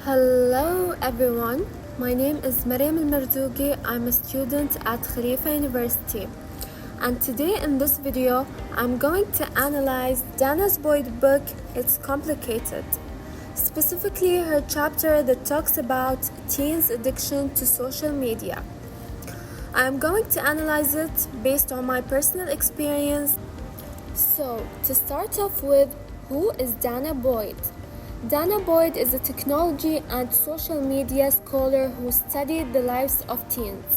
Hello everyone, my name is Mariam Al-Marzougi. I'm a student at Khalifa University, and today in this video I'm going to analyze Danah Boyd's book It's Complicated, specifically her chapter that talks about teens' addiction to social media. I'm going to analyze it based on my personal experience. So, to start off with, who is Danah Boyd? Danah Boyd is a technology and social media scholar who studied the lives of teens.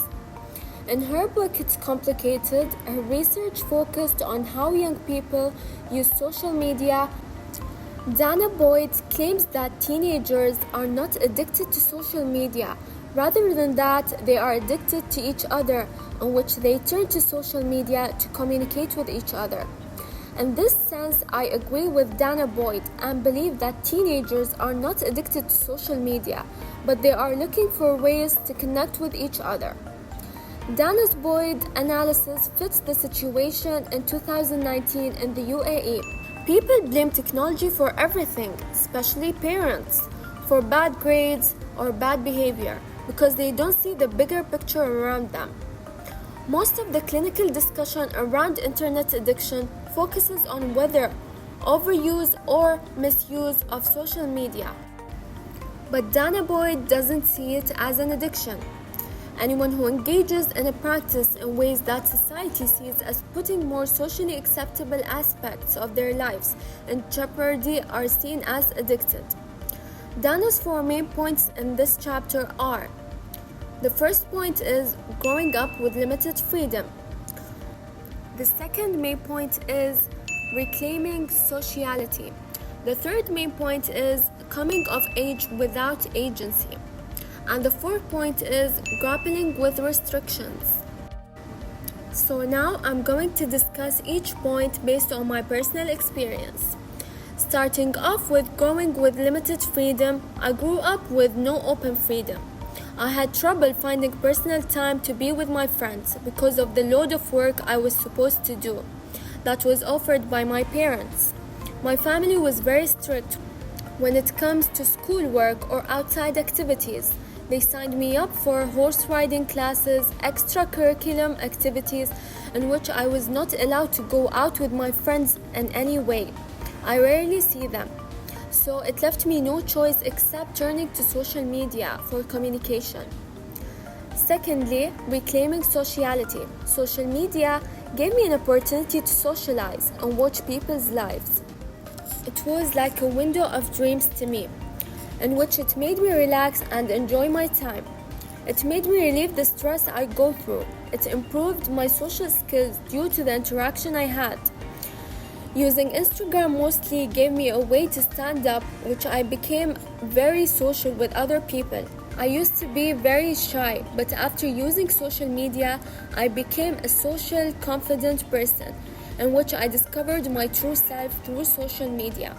In her book It's Complicated, her research focused on how young people use social media. Danah Boyd claims that teenagers are not addicted to social media. Rather than that, they are addicted to each other, in which they turn to social media to communicate with each other. In this sense, I agree with Danah Boyd and believe that teenagers are not addicted to social media, but they are looking for ways to connect with each other. Danah Boyd's analysis fits the situation in 2019 in the UAE. People blame technology for everything, especially parents, for bad grades or bad behavior, because they don't see the bigger picture around them. Most of the clinical discussion around internet addiction focuses on whether overuse or misuse of social media. But Danah Boyd doesn't see it as an addiction. Anyone who engages in a practice in ways that society sees as putting more socially acceptable aspects of their lives in jeopardy are seen as addicted. Danah's four main points in this chapter are: the first point is growing up with limited freedom. The second main point is reclaiming sociality. The third main point is coming of age without agency. And the fourth point is grappling with restrictions. So now I'm going to discuss each point based on my personal experience. Starting off with growing with limited freedom, I grew up with no open freedom. I had trouble finding personal time to be with my friends because of the load of work I was supposed to do that was offered by my parents. My family was very strict when it comes to schoolwork or outside activities. They signed me up for horse riding classes, extracurriculum activities in which I was not allowed to go out with my friends in any way. I rarely see them. So it left me no choice except turning to social media for communication. Secondly, reclaiming sociality. Social media gave me an opportunity to socialize and watch people's lives. It was like a window of dreams to me, in which it made me relax and enjoy my time. It made me relieve the stress I go through. It improved my social skills due to the interaction I had. Using Instagram mostly gave me a way to stand up, which I became very social with other people. I used to be very shy, but after using social media, I became a social, confident person, in which I discovered my true self through social media.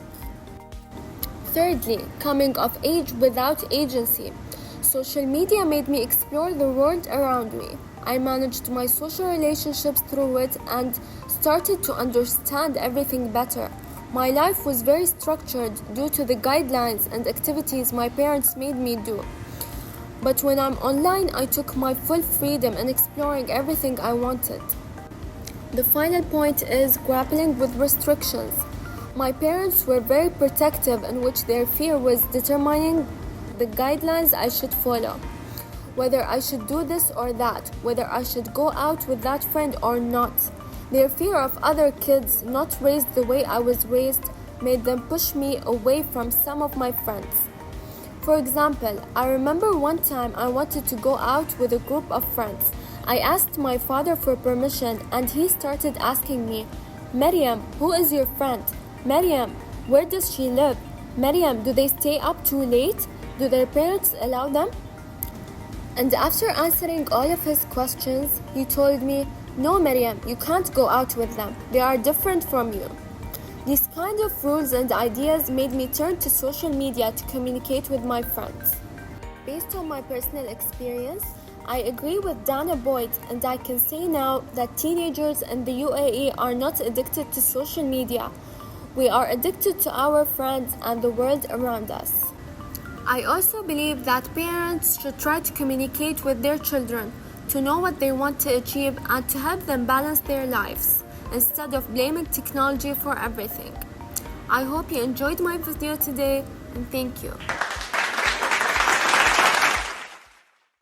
Thirdly, coming of age without agency. Social media made me explore the world around me. I managed my social relationships through it and started to understand everything better. My life was very structured due to the guidelines and activities my parents made me do. But when I'm online, I took my full freedom in exploring everything I wanted. The final point is grappling with restrictions. My parents were very protective, in which their fear was determining the guidelines I should follow. Whether I should do this or that, whether I should go out with that friend or not. Their fear of other kids not raised the way I was raised made them push me away from some of my friends. For example, I remember one time I wanted to go out with a group of friends. I asked my father for permission and he started asking me, "Mariam, who is your friend? Mariam, where does she live? Mariam, do they stay up too late? Do their parents allow them?" And after answering all of his questions, he told me, "No, Mariam, you can't go out with them. They are different from you." These kind of rules and ideas made me turn to social media to communicate with my friends. Based on my personal experience, I agree with Danah Boyd, and I can say now that teenagers in the UAE are not addicted to social media. We are addicted to our friends and the world around us. I also believe that parents should try to communicate with their children to know what they want to achieve and to help them balance their lives instead of blaming technology for everything. I hope you enjoyed my video today and thank you.